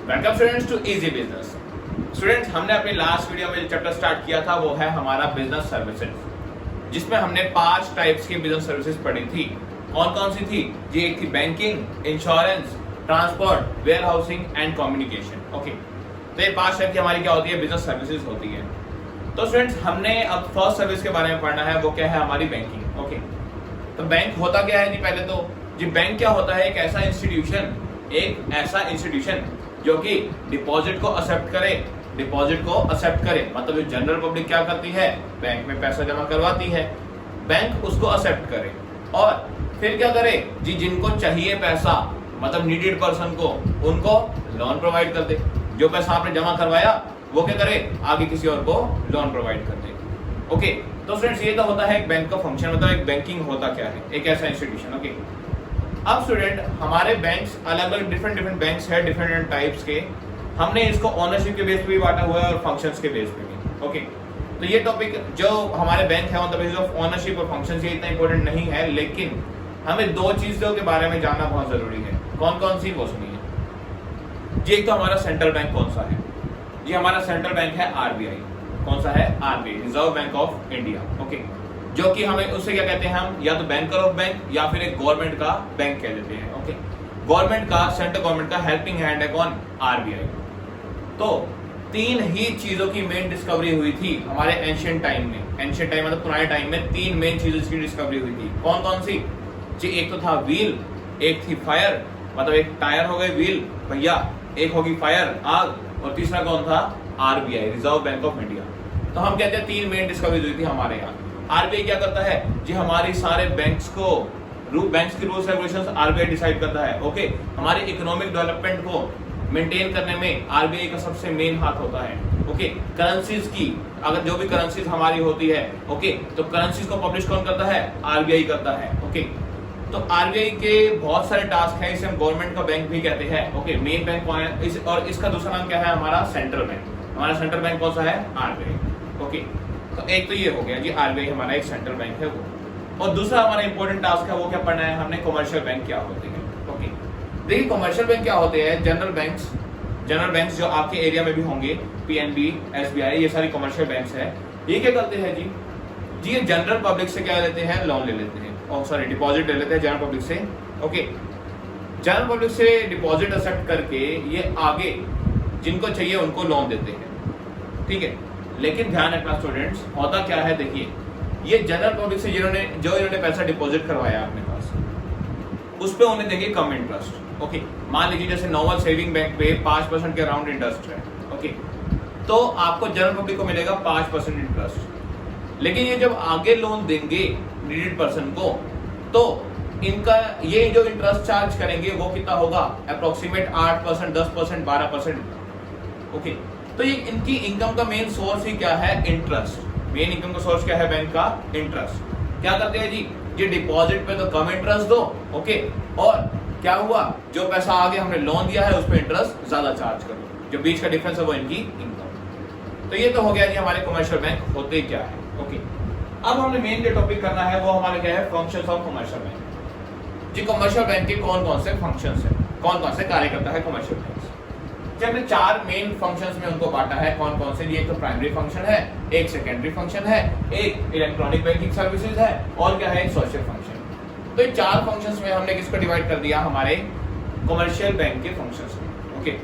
Welcome students to easy business. Students, हमने अपनी last video में जो चैप्टर स्टार्ट किया था वो है हमारा बिजनेस सर्विसेज, जिसमें हमने 5 टाइप्स की बिजनेस सर्विसेज पढ़ी थी। कौन कौन सी थी जी? एक थी banking, insurance, transport, warehousing and communication. Okay, तो ये 5 टाइप की हमारी क्या होती है? बिजनेस सर्विसेज होती है। तो स्टूडेंट्स, हमने अब फर्स्ट सर्विस के बारे में पढ़ना है, वो क्या है? हमारी बैंकिंग। ओके, तो बैंक होता क्या है जी? पहले तो जी बैंक क्या होता है? एक ऐसा इंस्टीट्यूशन जो कि डिपॉजिट को एक्सेप्ट करे। मतलब जो जनरल पब्लिक क्या करती है? बैंक में पैसा जमा करवाती है, बैंक उसको एक्सेप्ट करे और फिर क्या करे जी? जिनको चाहिए पैसा, मतलब नीडेड पर्सन को, उनको लोन प्रोवाइड कर दे। जो पैसा आपने जमा करवाया वो क्या करे? आगे किसी और को लोन प्रोवाइड कर दे। ओके, तो फ्रेंड्स, ये तो होता है एक बैंक का फंक्शन। मतलब एक बैंकिंग होता क्या है? एक ऐसा इंस्टीट्यूशन। ओके, अब स्टूडेंट, हमारे बैंक्स अलग अलग डिफरेंट बैंक्स है, डिफरेंट टाइप्स के। हमने इसको ओनरशिप के बेस पे भी बांटा हुआ है और फंक्शंस के बेस पे भी। ओके, तो ये टॉपिक जो हमारे बैंक है on the basis of ownership और फंक्शंस, ये इतना इंपॉर्टेंट नहीं है, लेकिन हमें 2 चीजों के बारे में जानना बहुत जरूरी है। कौन कौन सी? वो सुनिए जी। एक तो हमारा सेंट्रल बैंक कौन सा है जी? हमारा सेंट्रल बैंक है आरबीआई। कौन सा है? RBI, reserve bank of India. Okay, जो कि हमें उससे क्या कहते हैं? हम या तो बैंकर ऑफ बैंक या फिर एक गवर्नमेंट का बैंक कह देते हैं। ओके, गवर्नमेंट का, सेंट्रल गवर्नमेंट का हेल्पिंग हैंड है कौन? आरबीआई। तो 3 ही चीजों की मेन डिस्कवरी हुई थी हमारे एंशिएंट टाइम में। एंशिएंट टाइम मतलब पुराने टाइम में 3 मेन चीजों की डिस्कवरी हुई थी। कौन कौन सी जी? एक तो था व्हील, एक थी फायर, मतलब एक टायर हो गए व्हील भैया, एक होगी फायर आग, और तीसरा कौन था? RBI, reserve bank of India. तो हम कहते हैं 3 मेन डिस्कवरी हुई थी हमारे यहाँ। आरबीआई क्या करता है जी? हमारी सारे बैंक्स की रूल्स रेगुलेशंस आरबीआई डिसाइड करता है। ओके, हमारे इकोनॉमिक डेवलपमेंट को मेंटेन करने में आरबीआई का सबसे मेन हाथ होता है। ओके, करेंसीज की, अगर जो भी करेंसीज हमारी होती है, ओके, तो करेंसीज को पब्लिश कौन करता है? आरबीआई करता है। ओके, तो आरबीआई के बहुत सारे टास्क हैं, इसे हम गवर्नमेंट का बैंक भी कहते हैं। ओके, मेन बैंक कौन है? और इसका दूसरा नाम क्या है? हमारा सेंट्रल बैंक। हमारा सेंट्रल बैंक कौन सा है? आरबीआई। ओके, तो एक तो ये हो गया जी, आरबीआई हमारा एक सेंट्रल बैंक है वो। और दूसरा हमारा इंपॉर्टेंट टास्क है, वो क्या पढ़ना है हमने? कमर्शियल बैंक क्या होते हैं। ओके, देखिए कमर्शियल बैंक क्या होते हैं? जनरल बैंक्स जो आपके एरिया में भी होंगे, पीएनबी, एसबीआई, ये सारी कमर्शियल बैंक्स है। ये क्या करते हैं जी? ये जनरल पब्लिक से क्या लेते हैं? लोन ले लेते हैं, और सॉरी डिपॉजिट ले लेते हैं जनरल पब्लिक से। ओके, जनरल पब्लिक से डिपॉजिट एक्सेप्ट करके ये आगे जिनको चाहिए उनको लोन देते हैं। ठीक है, लेकिन ध्यान रखना स्टूडेंट्स, होता क्या है? देखिए, ये जनरल पब्लिक से इन्होंने पैसा डिपॉजिट करवाया अपने पास, उस पे उन्हें देंगे कम इंटरेस्ट। ओके, मान लीजिए जैसे नॉर्मल सेविंग बैंक पे 5% के अराउंड इंटरेस्ट है। ओके, तो आपको जनरल पब्लिक को मिलेगा 5% इंटरेस्ट। लेकिन ये जब आगे लोन देंगे नीडेड पर्सन को, तो इनका ये जो इंटरेस्ट चार्ज करेंगे वो कितना होगा? अप्रोक्सीमेट 8%, 10%, 12%। ओके, तो ये इनकी इनकम का मेन सोर्स ही क्या है? इंटरेस्ट। मेन इनकम का सोर्स क्या है बैंक का? इंटरेस्ट। क्या करते हैं जी डिपॉजिट पे तो कम इंटरेस्ट दो। ओके, और क्या हुआ? जो पैसा आगे हमने लोन दिया है उस पर इंटरेस्ट ज्यादा चार्ज करो, जो बीच का डिफरेंस है वो इनकी इनकम। तो ये तो हो गया जी हमारे कमर्शियल बैंक होते क्या है। ओके, अब हमने मेन जो टॉपिक करना है वो हमारे क्या है? Functions of commercial bank. जी कमर्शियल बैंक के कौन कौन से फंक्शंस है, कौन कौन से कार्य करता है कमर्शियल बैंक? हमने 4 मेन फंक्शंस में उनको बांटा है। कौन कौन से? एक तो प्राइमरी फंक्शन है, एक सेकेंडरी फंक्शन है, एक इलेक्ट्रॉनिक बैंकिंग सर्विसेज है, और क्या है? Social function. तो ये 4 फंक्शंस में हमने किसको डिवाइड कर दिया? हमारे कमर्शियल बैंक के फंक्शंस में। ओके,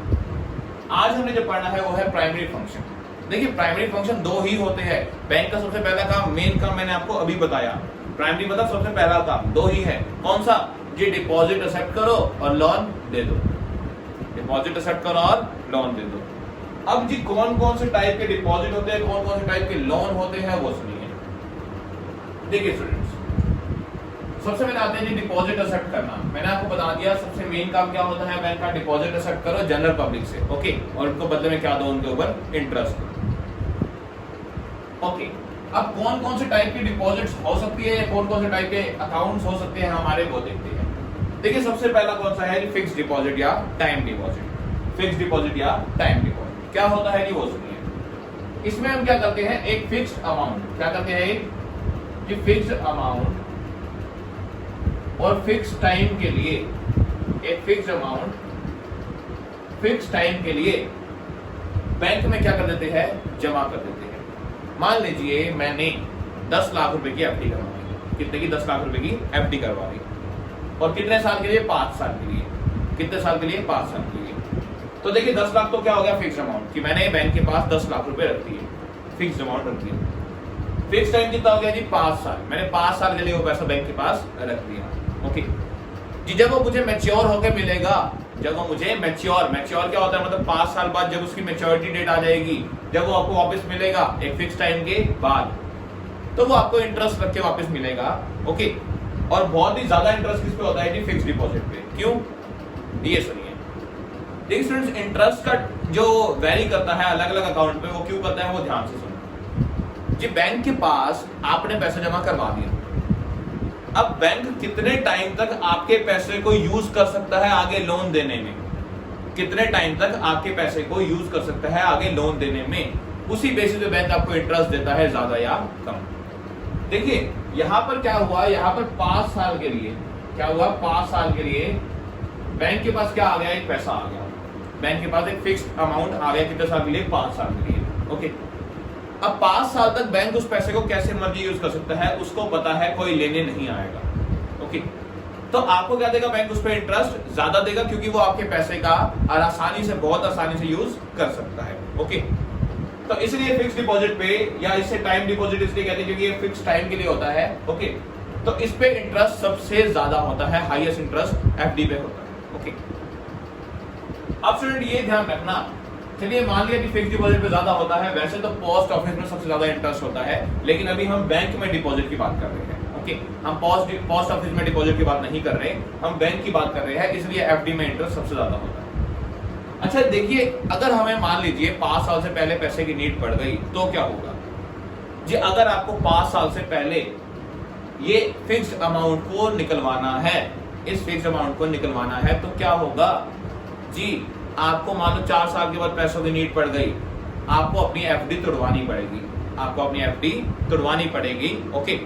आज हमने जो पढ़ना है वो है प्राइमरी फंक्शन। देखिए, प्राइमरी फंक्शन 2 ही होते हैं। बैंक का सबसे पहला काम, मेन काम मैंने आपको अभी बताया। प्राइमरी मतलब सबसे पहला काम 2 ही है। कौन सा जी? डिपॉजिट एक्सेप्ट करो और लोन दे दो। डिपॉजिट एक्सेप्ट करो और लोन दे दो। अब जी कौन कौन से टाइप के डिपॉजिट होते हैं, कौन कौन से टाइप के लोन होते हैं, वो सुनिए। देखिए स्टूडेंट्स, सबसे पहले आते हैं जी डिपॉजिट एक्सेप्ट करना। मैंने आपको बता दिया सबसे मेन काम क्या होता है बैंक का? डिपॉजिट एक्सेप्ट करो जनरल पब्लिक से। ओके, और उनको बदले में क्या दो? उनके ऊपर इंटरेस्ट। ओके, अब कौन कौन से टाइप की डिपॉजिट्स हो सकती है, कौन कौन से टाइप के अकाउंट्स हो सकते हैं हमारे, वो देखते हैं। देखिए, सबसे पहला कौन सा है? फिक्स्ड डिपॉजिट या टाइम डिपॉजिट। फिक्स्ड डिपॉजिट या टाइम डिपॉजिट क्या होता है कि वो सुनिए। इसमें हम क्या करते हैं? एक फिक्स्ड अमाउंट, क्या करते हैं? एक फिक्स्ड अमाउंट और फिक्स्ड टाइम के लिए एक फिक्स्ड अमाउंट फिक्स टाइम के लिए बैंक में क्या कर देते हैं, जमा कर देते हैं। मान लीजिए मैंने 10 लाख रुपए की एफडी करवाई, कितने की, 10 लाख रुपए की एफडी करवाई, और कितने साल के लिए, 5 साल के लिए। कितने साल के लिए, 5 साल के लिए। तो देखिए 10 लाख तो क्या हो गया, फिक्स अमाउंट, कि मैंने बैंक के पास 10 लाख रुपए रख दिए, फिक्स अमाउंट रख दिया। फिक्स टाइम कितना हो गया जी, 5 साल। मैंने 5 साल के लिए वो पैसा बैंक के पास रख दिया। ओके जी, जब वो मुझे मैच्योर होकर मिलेगा, जब वो मुझे मैच्योर क्या होता है, मतलब 5 साल बाद जब उसकी मैच्योरिटी डेट आ जाएगी, जब वो आपको वापस मिलेगा एक फिक्स टाइम के बाद, तो वो आपको इंटरेस्ट रख के वापस मिलेगा। ओके, और बहुत ही ज्यादा इंटरेस्ट किस पे होता है जी, फिक्स डिपॉजिट पे। क्यों, ये सुनिए। देखिए स्टूडेंट्स, इंटरेस्ट का जो वेरी करता है अलग अलग अकाउंट पे, वो क्यों करता है, वो ध्यान से सुनो जी। बैंक के पास आपने पैसा जमा करवा दिया, अब बैंक कितने टाइम तक आपके पैसे को यूज कर सकता है आगे लोन देने में, कितने टाइम तक आपके पैसे को यूज कर सकता है आगे लोन देने में, उसी बेसिस पे बैंक आपको इंटरेस्ट देता है, ज्यादा या कम। देखिए यहां पर क्या हुआ, यहां पर 5 साल के लिए क्या हुआ, 5 साल के लिए बैंक के पास क्या आ गया, एक पैसा आ गया, बैंक के पास एक फिक्स्ड अमाउंट आ गया, कितने साल के लिए, 5 साल के लिए। ओके, अब 5 साल तक बैंक उस पैसे को कैसे मर्जी यूज कर सकता है, उसको पता है, कोई लेने नहीं आएगा। ओके, तो आपको क्या देगा बैंक, उस पर इंटरेस्ट ज्यादा देगा, क्योंकि वो आपके पैसे का आसानी से, बहुत आसानी से यूज कर सकता है। ओके, तो इसलिए फिक्स डिपॉजिट पे, या इसे टाइम डिपॉजिट इसलिए कहते हैं क्योंकि ये फिक्स टाइम के लिए होता है। ओके, तो इस पे इंटरेस्ट सबसे ज्यादा होता है, हाईएस्ट इंटरेस्ट एफडी पे होता है। ओके, अब स्टूडेंट ये ध्यान रखना, चलिए मान लिया कि फिक्स डिपॉजिट पे ज्यादा होता है, वैसे तो पोस्ट ऑफिस में सबसे ज्यादा इंटरेस्ट होता है, लेकिन अभी हम बैंक में डिपॉजिट की बात कर रहे हैं। ओके, हम पोस्ट ऑफिस में डिपॉजिट की बात नहीं कर रहे, हम बैंक की बात कर रहे हैं, इसलिए एफडी में इंटरेस्ट सबसे ज्यादा होता है। अच्छा देखिए, अगर हमें मान लीजिए 5 साल से पहले पैसे की नीड पड़ गई तो क्या होगा जी, अगर आपको 5 साल से पहले ये फिक्स्ड अमाउंट को निकलवाना है, इस फिक्स्ड अमाउंट को निकलवाना है, तो क्या होगा जी, आपको मान लो 4 साल के बाद पैसों की नीड पड़ गई, आपको अपनी एफडी तोड़वानी पड़ेगी, आपको अपनी एफडी तोड़वानी पड़ेगी। ओके,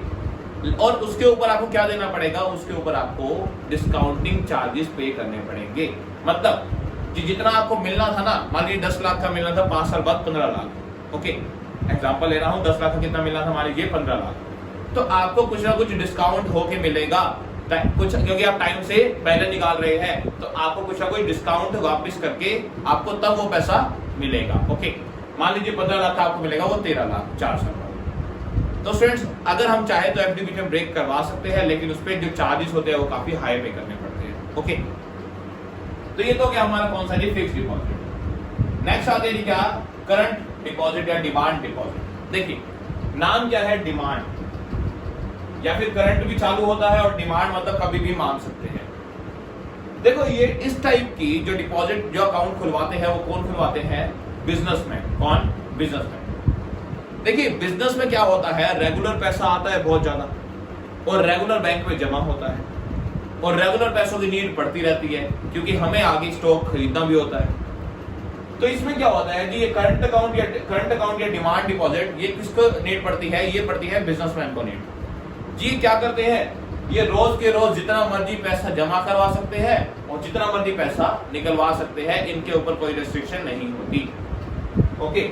और उसके ऊपर आपको क्या देना पड़ेगा, उसके ऊपर आपको डिस्काउंटिंग चार्जेस पे करने पड़ेंगे। मतलब जी जितना आपको मिलना था ना, मान लीजिए 10 लाख का मिलना था, 5 साल बाद 15 लाख। ओके, एग्जांपल ले रहा हूं, 10 लाख का कितना मिलना था, मान लीजिए 15 लाख, तो आपको कुछ ना कुछ डिस्काउंट होके मिलेगा, कुछ, क्योंकि आप टाइम से पहले निकाल रहे हैं, तो आपको कुछ ना कुछ डिस्काउंट वापस करके आपको तब वो पैसा मिलेगा। ओके, मान लीजिए 15 लाख का आपको मिलेगा, वो 13 लाख 4 साल बाद। तो स्टूडेंट्स, अगर हम चाहे तो एफडी बीच में ब्रेक करवा सकते हैं, लेकिन उस पर जो चार्जेस होते हैं वो काफी हाई पे करने पड़ते हैं। ओके, तो ये तो क्या हमारा कौन सा जी, फिक्स डिपॉजिट। नेक्स्ट आते हैं क्या, करंट डिपॉजिट या डिमांड डिपॉजिट। देखिए नाम क्या है, डिमांड, या फिर करंट भी चालू होता है और डिमांड मतलब कभी भी मांग सकते हैं। देखो ये इस टाइप की जो डिपॉजिट, जो अकाउंट खुलवाते हैं, वो कौन खुलवाते हैं, बिजनेसमैन। कौन, बिजनेसमैन। देखिए बिजनेस में क्या होता है, रेगुलर पैसा आता है बहुत ज्यादा, और रेगुलर बैंक में जमा होता है, और रेगुलर पैसों की नीड पड़ती रहती है, क्योंकि हमें आगे स्टॉक खरीदना भी होता है। तो इसमें क्या होता है जी, ये करंट अकाउंट या डिमांड डिपॉजिट, ये किसको नीड पड़ती है, ये पड़ती है बिजनेसमैन को नीड। जी क्या करते हैं, ये रोज के रोज जितना मर्जी पैसा जमा करवा सकते हैं और जितना मर्जी पैसा निकलवा सकते हैं, इनके ऊपर कोई रेस्ट्रिक्शन नहीं होती। ओके,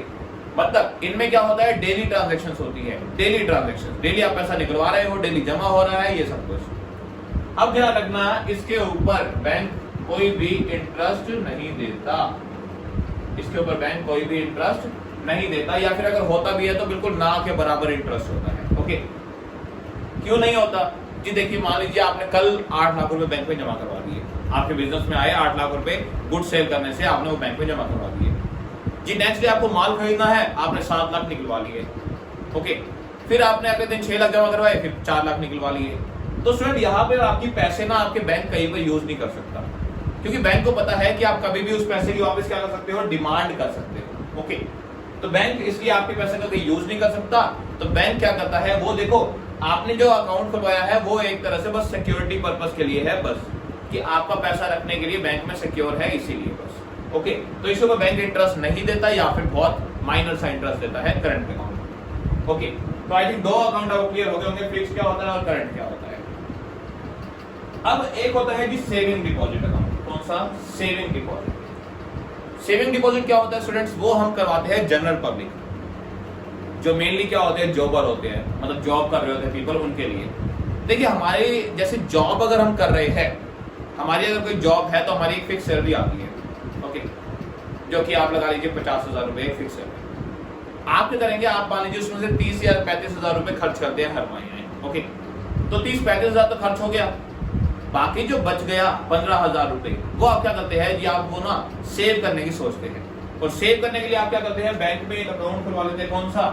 मतलब इनमें क्या होता है, डेली ट्रांजैक्शंस होती है, डेली ट्रांजैक्शन, डेली आप पैसा निकलवा रहे हो, डेली जमा हो रहा है, ये सब कुछ। अब ध्यान रखना, इसके ऊपर बैंक कोई भी इंटरेस्ट नहीं देता, इसके ऊपर बैंक कोई भी इंटरेस्ट नहीं देता, या फिर अगर होता भी है तो बिल्कुल ना के बराबर इंटरेस्ट होता है। ओके, क्यों नहीं होता जी, देखिए मान लीजिए आपने कल 8 लाख रुपए बैंक में जमा करवा दिए, आपके बिजनेस में आए 8 लाख रुपए गुड सेल करने से, आपने वो बैंक में जमा करवा दिए जी। नेक्स्ट डे आपको माल खरीदना है, आपने 7 लाख निकलवा लिए। ओके, फिर आपने अगले दिन 6 लाख जमा करवाए, फिर 4 लाख निकलवा लिए। तो स्टूडेंट यहाँ पे आपकी पैसे ना आपके बैंक कहीं पर यूज नहीं कर सकता, क्योंकि बैंक को पता है कि आप कभी भी उस पैसे की वापस क्या कर सकते हो, डिमांड कर सकते हो। ओके, तो बैंक इसलिए आपके पैसे का कहीं यूज नहीं कर सकता। तो बैंक क्या करता है, वो देखो आपने जो अकाउंट खुलवाया है वो एक तरह से बस सिक्योरिटी पर्पस के लिए है, बस कि आपका पैसा रखने के लिए बैंक में सिक्योर है, इसीलिए बस। ओके, तो इसके ऊपर बैंक इंटरेस्ट नहीं देता, या फिर बहुत माइनर सा इंटरेस्ट देता है करंट अकाउंट। ओके, तो आई थिंक 2 अकाउंट आपको क्लियर हो गए होंगे, फिक्स क्या होता है और करंट क्या होता है। अब एक होता है जी सेविंग डिपॉजिट अकाउंट। कौन सा, सेविंग डिपॉजिट। सेविंग डिपॉजिट क्या होता है स्टूडेंट्स, वो हम करवाते हैं जनरल पब्लिक, जो मेनली क्या होते हैं, जॉबर होते हैं, मतलब जॉब कर रहे होते हैं पीपल, उनके लिए। देखिए हमारे जैसे जॉब अगर हम कर रहे हैं, हमारी अगर कोई जॉब है तो हमारी एक फिक्स सैलरी आती है, ओके, जो कि आप लगा लीजिए 50,000 रुपए एक फिक्स सैलरी। आप क्या करेंगे, आप मान लीजिए उसमें से 30 या 35,000 रुपए खर्च करते हैं हर महीने, ओके, तो 30-35,000 तो खर्च हो गया, बाकी जो बच गया 15,000 रुपए, वो आप क्या करते हैं जी, आप वो ना सेव करने की सोचते हैं। और सेव करने के लिए आप क्या करते हैं, बैंक में एक अकाउंट खुलवा लेते हैं, कौन सा,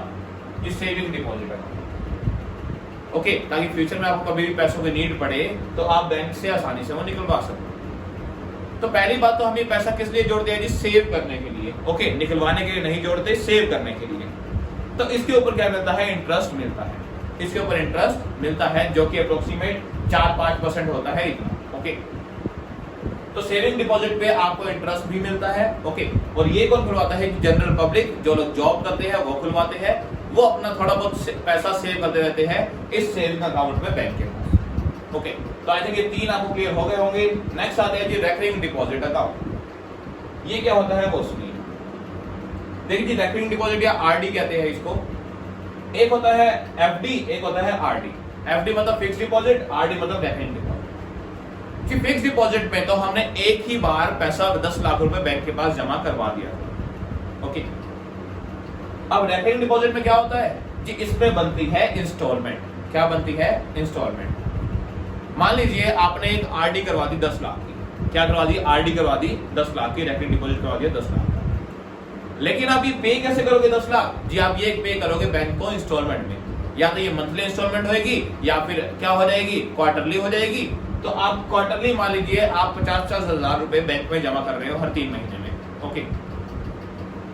ये सेविंग डिपॉजिट अकाउंट, ओके, ताकि फ्यूचर में आपको कभी भी पैसों की नीड पड़े तो आप बैंक से आसानी से वो निकलवा सको। तो पहली बात तो हम ये पैसा किस लिए जोड़ते हैं जी, सेव करने के लिए, ओके, निकलवाने के लिए नहीं जोड़ते, सेव करने के लिए। तो इसके ऊपर क्या मिलता है, इंटरेस्ट मिलता है, इसके ऊपर इंटरेस्ट मिलता है, जो कि अप्रोक्सीमेट 4-5% होता है इतना, ओके। तो सेविंग डिपॉजिट पे आपको इंटरेस्ट भी मिलता है, ओके, और ये कौन खुलवाता है, जनरल पब्लिक, जो लोग जॉब करते हैं वो खुलवाते हैं, वो अपना थोड़ा बहुत पैसा सेव करते रहते हैं इस सेविंग अकाउंट में बैंक के पास, ओके। तो आई थिंक ये 3 आपको क्लियर हो गए होंगे। नेक्स्ट आते हैं जी रेकरिंग डिपॉजिट अकाउंट। ये क्या होता है वो सुनिए। देखिए जी, रेकरिंग डिपॉजिट या आरडी कहते हैं इसको। एक होता है एफडी, एक होता है आरडी। एफडी मतलब फिक्स डिपॉजिट, आरडी मतलब रेकरिंग डिपॉजिट। कि फिक्स डिपॉजिट में तो हमने एक ही बार पैसा 10 लाख रुपए बैंक के पास जमा करवा दिया, ओके। अब रेकरिंग डिपॉजिट में क्या होता है जी, इसमें बनती है इंस्टॉलमेंट। क्या बनती है, इंस्टॉलमेंट। मान लीजिए आपने एक आरडी करवा दी 10 लाख की, क्या करवा दी, आरडी करवा दी 10 लाख की, रेकरिंग डिपॉजिट करवा दिया 10 लाख। लेकिन आप ये पे कैसे करोगे 10 लाख जी, आप ये पे करोगे बैंक को इंस्टॉलमेंट में, या तो ये मंथली इंस्टॉलमेंट होगी या फिर क्या हो जाएगी, क्वार्टरली हो जाएगी। तो आप क्वार्टरली मान लीजिए आप 50-50 हजार रुपए बैंक में जमा कर रहे हो हर 3 महीने में, ओके,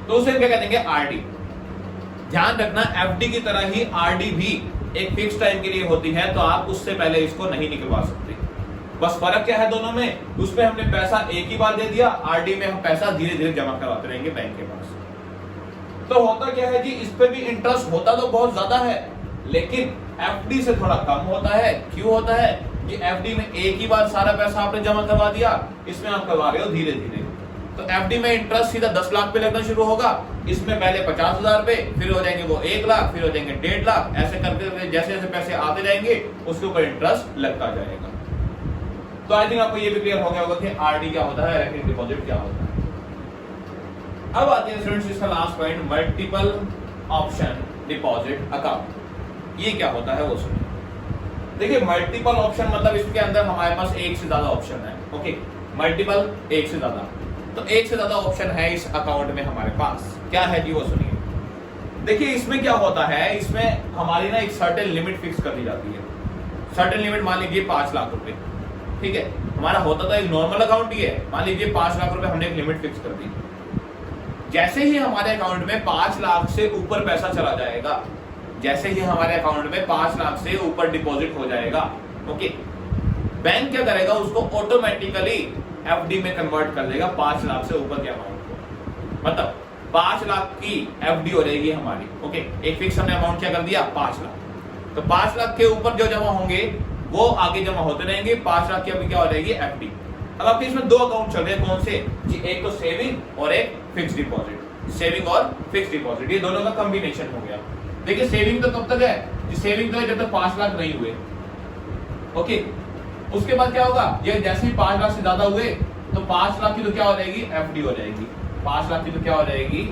तो उसे क्या कहेंगे, आरडी। ध्यान रखना, एफडी की तरह ही आरडी भी एक फिक्स टाइम के लिए होती है, तो आप उससे पहले इसको नहीं निकलवा सकते। बस फर्क क्या है दोनों में, उसमें हमने पैसा एक ही बार दे दिया, आरडी में हम पैसा धीरे धीरे जमा करवाते रहेंगे बैंक के पास। तो होता क्या है जी, इस पे भी इंटरेस्ट होता तो बहुत ज्यादा है, लेकिन एफडी से थोड़ा कम होता है। क्यों होता है कि एफडी में एक ही बार सारा पैसा आपने जमा करवा दिया, इसमें आप करवा रहे हो धीरे धीरे। तो एफडी में इंटरेस्ट सीधा 10 लाख पे लगना शुरू होगा, इसमें पहले 50,000 रुपए, फिर हो जाएंगे वो 1 लाख, फिर हो जाएंगे 1.5 लाख, ऐसे करके जैसे जैसे पैसे आते जाएंगे उसके ऊपर इंटरेस्ट लगता जाएगा। तो आई थिंक आपको ये भी क्लियर हो गया होगा कि आरडी क्या होता है, रेकरिंग डिपॉजिट क्या होता है। अब आते हैं स्टूडेंट्स इसका last point, multiple option deposit account. ये क्या होता है वो सुनिए। देखिए मल्टीपल ऑप्शन मतलब इसके अंदर हमारे पास एक से ज्यादा ऑप्शन है, ओके, मल्टीपल एक से ज्यादा, तो एक से ज्यादा ऑप्शन है इस अकाउंट में हमारे पास। क्या है जी वो सुनिए। देखिए इसमें क्या होता है, इसमें हमारी ना एक सर्टेन लिमिट फिक्स कर दी जाती है। सर्टेन लिमिट मान लीजिए 5 लाख रुपए, ठीक है, हमारा होता तो एक नॉर्मल अकाउंट ही है, मान लीजिए 5 लाख रुपए हमने एक लिमिट फिक्स कर दी। जैसे ही हमारे अकाउंट में 5 लाख से ऊपर पैसा चला जाएगा, जैसे ही हमारे अकाउंट में 5 लाख से ऊपर डिपॉजिट हो जाएगा, ओके, बैंक क्या करेगा, उसको ऑटोमेटिकली एफडी में कन्वर्ट कर देगा 5 लाख से ऊपर के अमाउंट को। मतलब 5 लाख की एफडी हो जाएगी हमारी, ओके, एक फिक्स हमने अमाउंट क्या कर दिया 5 लाख, तो 5 लाख के ऊपर जो जमा होंगे वो आगे जमा होते रहेंगे। 5 लाख की अभी क्या हो जाएगी, एफडी। अब आपके इसमें 2 अकाउंट चल रहे हैं, कौन से जी, एक तो सेविंग और एक फिक्स डिपॉजिट। सेविंग और फिक्स डिपॉजिट ये दोनों का कॉम्बिनेशन हो गया। देखिए सेविंग तो कब तक है जी, सेविंग तो है जब तक 5 लाख नहीं हुए, ओके। उसके बाद क्या होगा, ये जैसे ही 5 लाख से ज्यादा हुए तो 5 लाख की तो क्या हो जाएगी, एफडी हो जाएगी। 5 लाख की तो क्या हो जाएगी,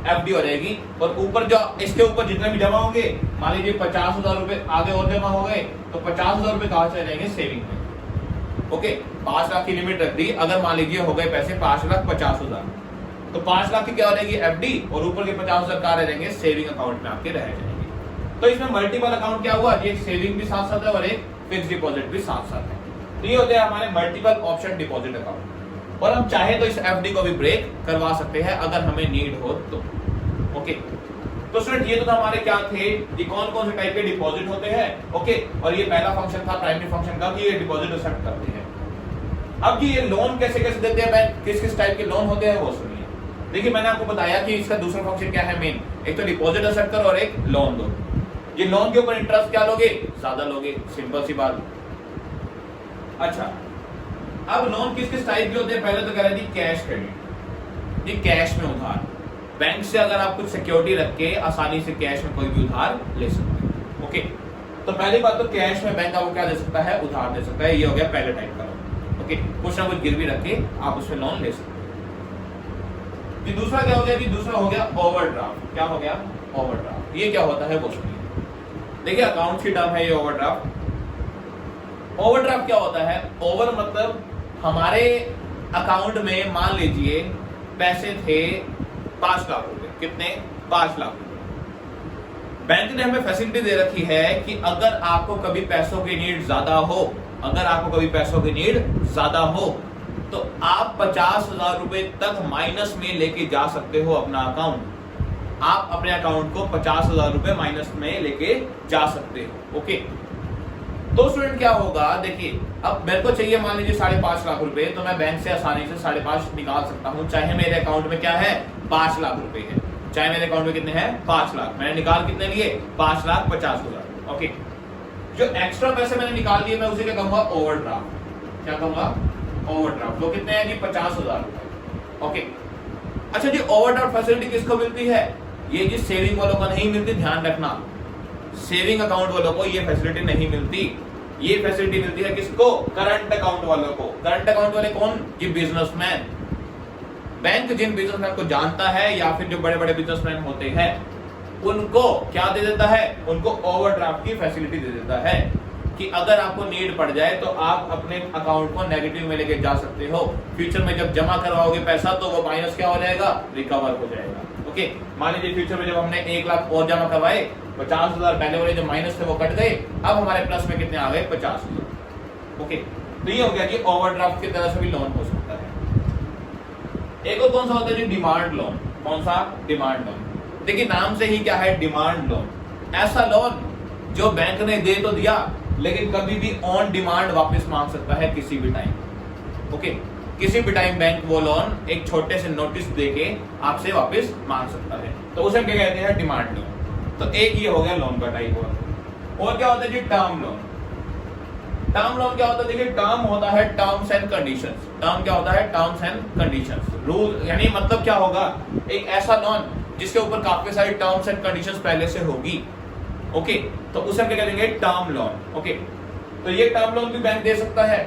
एफडी हो जाएगी। और ऊपर जो इसके ऊपर जितने भी जमा होंगे, मान लीजिए 50,000 रुपए आगे और जमा हो गए, तो 50,000 रुपए कहाँ चले जाएंगे, सेविंग में, ओके। 5 लाख की लिमिट रख दी, अगर मान लीजिए हो गए पैसे 5,50,000, तो 5 लाख की क्या हो जाएगी, एफडी, और ऊपर के 50,000 कहाँ रह जाएंगे, सेविंग अकाउंट में आपके रह जाएंगे। तो इसमें मल्टीपल अकाउंट क्या हुआ, एक सेविंग भी साथ साथ है और एक फिक्स डिपॉजिट भी साथ साथ है। तो ये होते हैं हमारे मल्टीपल ऑप्शन डिपॉजिट अकाउंट। और हम चाहे तो इस एफडी को भी ब्रेक करवा सकते हैं अगर हमें नीड हो तो, ओके। तो स्टूडेंट ये तो हमारे क्या थे कि कौन कौन से टाइप के डिपॉजिट होते हैं, ओके। और ये पहला फंक्शन था प्राइमरी फंक्शन का कि ये डिपॉजिट एक्सेप्ट करते हैं। अब जी ये लोन कैसे कैसे देते हैं बैंक, किस किस टाइप के लोन होते हैं वो सुनिए। देखिए मैंने आपको बताया कि इसका दूसरा फंक्शन क्या है मेन, एक तो डिपॉजिट एक्सेप्ट करो और एक लोन दो। ये लोन के ऊपर इंटरेस्ट क्या लोगे, ज्यादा लोगे, सिंपल सी बात। अच्छा अब लोन किस किस टाइप के होते हैं, पहले तो कह रहे थे कैश क्रेडिट। जी कैश में उधार, बैंक से अगर आप कुछ सिक्योरिटी रख के आसानी से कैश में कोई भी उधार ले सकते हैं। ओके, तो पहली बात तो कैश में बैंक आपको क्या दे सकता है, उधार दे सकता है, ये हो गया पहले टाइप का लोन। ओके, कुछ ना कुछ गिरवी रख के आप उसमें लोन ले सकते हैं। जी दूसरा क्या हो गया, जी दूसरा हो गया ओवरड्राफ्ट। क्या हो गया, ओवरड्राफ्ट। ये क्या होता है वो सुनिए। देखिए अकाउंट की टर्म है ये ओवरड्राफ्ट। ओवरड्राफ्ट क्या होता है, ओवर मतलब हमारे अकाउंट में मान लीजिए पैसे थे 5 लाख रुपए, कितने, 5 लाख रुपए। बैंक ने हमें फैसिलिटी दे रखी है कि अगर आपको कभी पैसों की नीड ज्यादा हो, अगर आपको कभी पैसों की नीड ज्यादा हो तो आप 50,000 रुपए तक माइनस में लेके जा सकते हो अपना अकाउंट। आप अपने अकाउंट को 50,000 रुपए माइनस में लेके जा सकते हो। ओके, तो स्टूडेंट क्या होगा, देखिए अब मेरे को चाहिए मान लीजिए 5.5 लाख रुपए, तो मैं बैंक से आसानी से 5.5 निकाल सकता हूं, चाहे मेरे अकाउंट में क्या है 5 लाख रुपए है, चाहे मेरे अकाउंट में कितने हैं 5 लाख। मैंने निकाल कितने लिए, 5,50,000। ओके, जो एक्स्ट्रा पैसे मैंने निकाल लिए मैं उसे क्या कहूंगा, ओवरड्राफ्ट। क्या कहूंगा, ओवरड्राफ्ट। वो कितने हैं जी, 50,000 रुपए। ओके, अच्छा जी ओवरड्राफ्ट फैसिलिटी किसको मिलती है, ये जी सेविंग वालों को नहीं मिलती, ध्यान रखना। सेविंग अकाउंट वालों को ये फैसिलिटी नहीं मिलती, ये फैसिलिटी मिलती है किसको, करंट अकाउंट वालों को। करंट अकाउंट वाले कौन जी, बिजनेसमैन। बैंक जिन बिजनेसमैन को जानता है या फिर जो बड़े बड़े बिजनेसमैन होते हैं उनको क्या दे देता है, उनको ओवरड्राफ्ट की फैसिलिटी दे देता है कि अगर आपको नीड पड़ जाए तो आप अपने अकाउंट को नेगेटिव में लेके जा सकते हो। फ्यूचर में जब जमा करवाओगे पैसा तो वो माइनस क्या हो जाएगा, रिकवर हो जाएगा। ओके, मान लीजिए फ्यूचर में जब हमने 1 लाख और जमा करवाए, 50,000 पहले वाले जो माइनस थे वो कट गए, अब हमारे प्लस में कितने आ गए, 50,000। ओके, तो ये हो गया कि ओवरड्राफ्ट की तरह से भी लोन हो सकता है। एक और कौन सा होता है जी, डिमांड लोन। कौन सा, डिमांड लोन। देखिए नाम से ही क्या है, डिमांड लोन। ऐसा लोन जो बैंक ने दे तो दिया लेकिन कभी भी ऑन डिमांड वापस मांग सकता है किसी भी टाइम। ओके, किसी भी टाइम बैंक वो लोन एक छोटे से नोटिस देके आपसे वापस मांग सकता है, तो उसे क्या कहते हैं, डिमांड लोन। तो एक ये हो गया लोन का टाइप। और क्या होता है जी, टर्म लोन। टर्म लोन क्या होता है, देखिए टर्म होता है टर्म्स एंड कंडीशंस। टर्म क्या होता है, टर्म्स एंड कंडीशंस, रूल। यानी मतलब क्या होगा, एक ऐसा लोन जिसके ऊपर काफी सारी टर्म्स एंड कंडीशंस पहले से होगी। ओके, तो उसे हम क्या कहेंगे, टर्म लोन। ओके, तो ये टर्म लोन भी बैंक दे सकता है।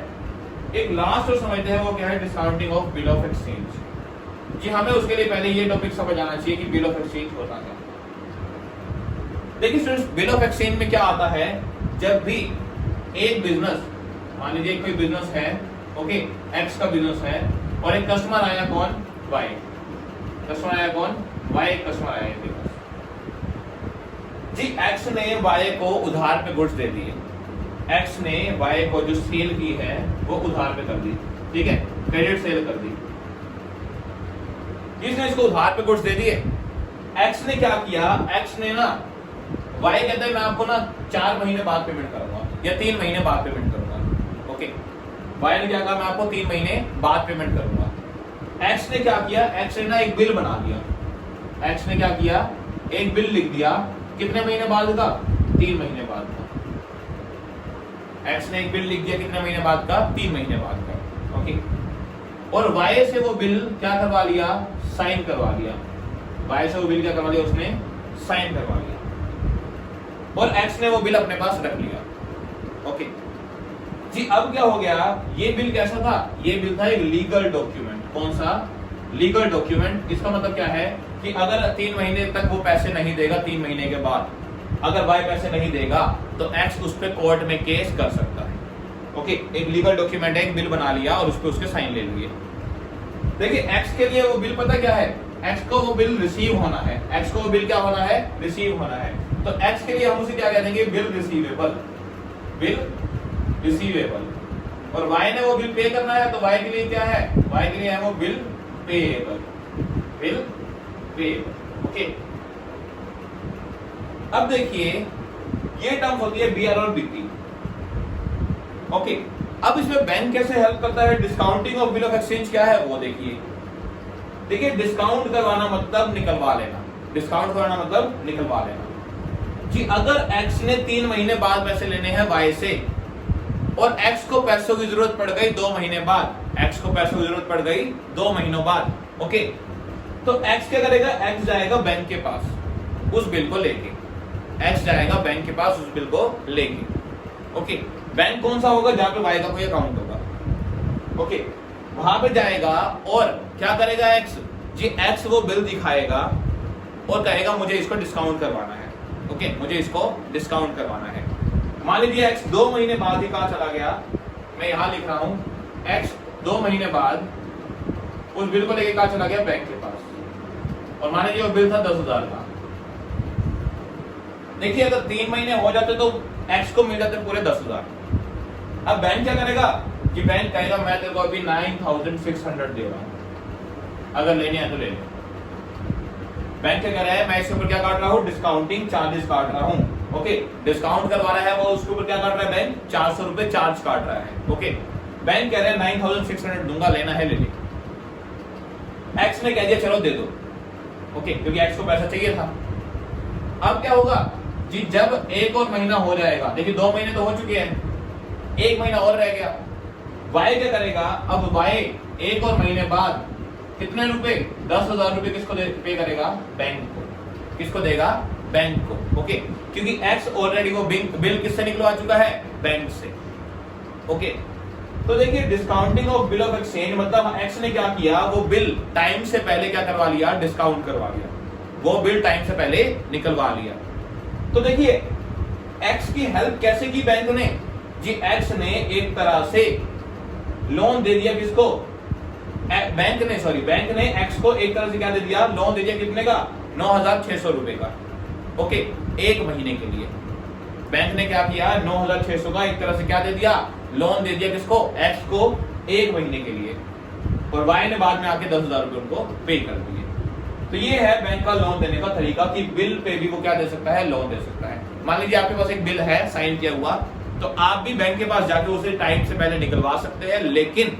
एक लास्ट जो समझते हैं वो क्या है, discounting of bill of exchange. जी हमें उसके लिए पहले ये टॉपिक समझ आना चाहिए कि बिल ऑफ एक्सचेंज होता क्या। देखिए स्टूडेंट्स, बिल ऑफ एक्सचेंज में क्या आता है, जब भी एक बिजनेस, मान लीजिए कोई बिजनेस है, ओके, एक्स का बिजनेस है और एक कस्टमर आया कौन, वाई। कस्टमर आया कौन, वाई कस्टमर आया बिजनेस। जी एक्स ने वाई को उधार पे गुड्स दे दिए, एक्स ने वाई को जो सेल की है वो उधार पे कर दी, ठीक है, क्रेडिट सेल कर दी। इसने इसको उधार पे गुड्स दे दिए। एक्स ने क्या किया, एक्स ने ना, वाई कहता है मैं आपको ना 4 महीने बाद पेमेंट करूंगा या 3 महीने बाद पेमेंट करूंगा। ओके, वाई ने क्या कहा, मैं आपको 3 महीने बाद पेमेंट करूंगा। एक्स ने क्या किया, एक्स ने ना एक बिल बना दिया। एक्स ने क्या किया, एक बिल लिख दिया, कितने महीने बाद का, 3 महीने बाद का। एक्स ने एक बिल लिख दिया कितने महीने बाद का, 3 महीने बाद का। ओके, और वाई से वो बिल क्या करवा लिया, साइन करवा लिया। वाई से वो बिल क्या करवा लिया, उसने साइन करवा लिया और एक्स ने वो बिल अपने पास रख लिया। ओके जी, अब क्या हो गया, ये बिल कैसा था, ये बिल था एक लीगल डॉक्यूमेंट। कौन सा, लीगल डॉक्यूमेंट। इसका मतलब क्या है कि अगर 3 महीने तक वो पैसे नहीं देगा, 3 महीने के बाद अगर वाई पैसे नहीं देगा तो एक्स उस पर कोर्ट में केस कर सकता है। ओके, एक लीगल डॉक्यूमेंट है, एक बिल बना लिया और उस पर उसके साइन ले लिए। देखिए एक्स के लिए वो बिल पता क्या है, एक्स को वो बिल रिसीव होना है। एक्स को वो बिल क्या होना है, रिसीव होना है। तो एक्स के लिए हम उसे क्या कह देंगे, बिल रिसीवेबल। Bill receivable. और वाई ने वो बिल पे करना है तो वाई के लिए क्या है, वाई के लिए है वो bill payable. Bill payable. Okay, अब देखिए ये टर्म होती है बीआर और बीपी। ओके, अब इसमें बैंक कैसे हेल्प करता है, discounting of bill of exchange क्या है वो देखिए। देखिए डिस्काउंट करवाना मतलब निकलवा लेना, डिस्काउंट करवाना मतलब निकलवा लेना जी। अगर एक्स ने 3 महीने बाद पैसे लेने हैं वाई से और एक्स को पैसों की जरूरत पड़ गई 2 महीने बाद, एक्स को पैसों की जरूरत पड़ गई 2 महीनों बाद। ओके, तो x क्या करेगा, x जाएगा बैंक के पास उस बिल को लेके, x जाएगा बैंक के पास उस बिल को लेके। ओके, बैंक कौन सा होगा, जहां पे y का कोई अकाउंट होगा। ओके, वहां पे जाएगा और क्या करेगा x जी, x वो बिल दिखाएगा और कहेगा मुझे इसको डिस्काउंट करवाना है। ओके, मुझे इसको डिस्काउंट करवाना है। मान लीजिए x 2 महीने बाद ही कहां चला गया, मैं यहां लिख रहा हूं x 2 महीने बाद उस बिल को लेके कहां चला गया, बैंक के पास। और मान लीजिए वो बिल था 10,000 का। देखिए अगर 3 महीने हो जाते तो x को मिल जाते पूरे 10,000। अब बैंक क्या करेगा कि बैंक कहेगा मैं तेरे को अभी 9,600 दे रहा हूं, अगर लेने है तो ले ले। बैंक क्या कर रहा है, मैं इसके ऊपर क्या काट रहा हूं, डिस्काउंटिंग चार्जेस काट रहा हूं। ओके, डिस्काउंट करवा रहा है वो, उसके ऊपर क्या काट रहा है बैंक, 400 रुपए चार्ज काट रहा है। ओके, बैंक कह रहा है 9,600 दूंगा, लेना है ले ले। एक्स ने कह दिया चलो दे दो। ओके, क्योंकि एक्स को पैसा चाहिए था। अब क्या होगा जी, जब एक और महीना हो जाएगा, देखिए 2 महीने तो हो चुके हैं, 1 महीना और रह गया, वाई क्या करेगा, अब वाई 1 और महीने बाद कितने रुपए, 10,000 रुपए किसको पे करेगा, बैंक को। किसको देगा, बैंक को। ओके, क्योंकि एक्स ऑलरेडी वो बिल किससे निकलवा चुका है, बैंक से। ओके, तो देखिए discounting of bill of exchange मतलब एक्स ने क्या किया, वो बिल टाइम से पहले क्या करवा लिया, डिस्काउंट करवा लिया, वो बिल टाइम से पहले निकलवा लिया। तो देखिए एक्स की हेल्प कैसे की बैंक ने जी, एक्स ने एक तरह से लोन दे दिया किसको, बैंक ने एक्स को एक तरह से क्या दे दिया, लोन दे दिया, कितने का, 9,600 रुपए का। ओके, 1 महीने के लिए बैंक ने क्या किया, 9,600 का एक तरह से क्या दे दिया, लोन दे दिया किसको, एक्स को 1 महीने के लिए। और वाई ने बाद में आके 10,000 रुपए उनको पे कर दिए। तो ये है बैंक का लोन देने का तरीका कि बिल पे भी वो क्या दे सकता है, लोन दे सकता है। मान लीजिए आपके पास एक बिल है साइन किया हुआ, तो आप भी बैंक के पास जाके उसे टाइम से पहले निकलवा सकते हैं, लेकिन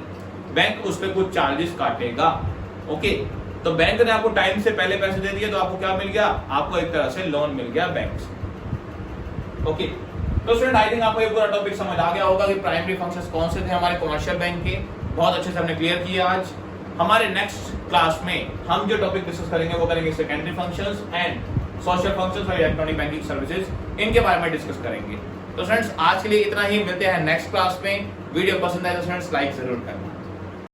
बैंक उस पर कुछ चार्जेस काटेगा। ओके, तो बैंक ने आपको टाइम से पहले पैसे दे दिए तो आपको क्या मिल गया, आपको एक तरह से लोन मिल गया बैंक से। ओके, तो स्टूडेंट आई थिंक आपको ये पूरा टॉपिक समझ आ गया होगा कि प्राइमरी फंक्शंस कौन से थे हमारे कमर्शियल बैंक के। बहुत अच्छे से हमने क्लियर किया। आज हमारे नेक्स्ट क्लास में हम जो टॉपिक डिस्कस करेंगे वो करेंगे secondary functions and social functions और इलेक्ट्रॉनिक बैंकिंग सर्विसेज, इनके बारे में डिस्कस करेंगे। तो फ्रेंड्स आज के लिए इतना ही, मिलते हैं नेक्स्ट क्लास में। वीडियो पसंद आए तो फ्रेंड्स लाइक जरूर करना।